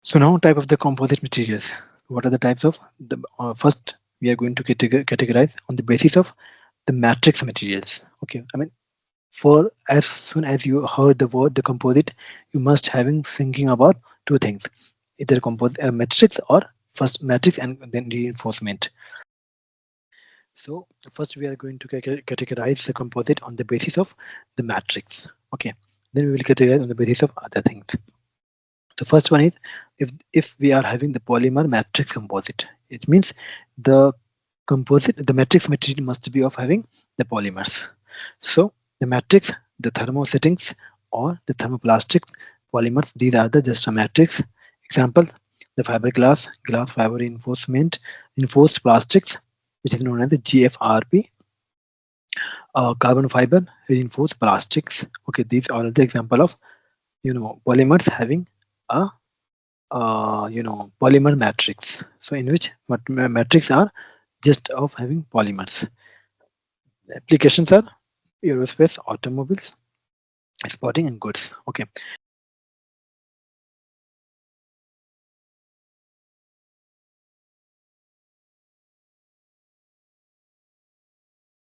So now type of the composite materials. What are the types of the first we are going to categorize on the basis of the matrix materials. Okay, I mean for as soon as you heard the word the composite, you must having thinking about two things, either composite matrix or first matrix and then reinforcement. So first we are going to categorize the composite on the basis of the matrix. Okay, then we will categorize on the basis of other things. The first one is if we are having the polymer matrix composite, it means the the matrix material must be of having the polymers. So the matrix, the thermosettings or the thermoplastic polymers, these are the just a matrix. Examples: the fiberglass, glass fiber reinforced plastics, which is known as the GFRP, carbon fiber reinforced plastics. Okay, these are the example of polymers having a polymer matrix. So in which matrix are just of having polymers. Applications are aerospace, automobiles, sporting and goods. Okay,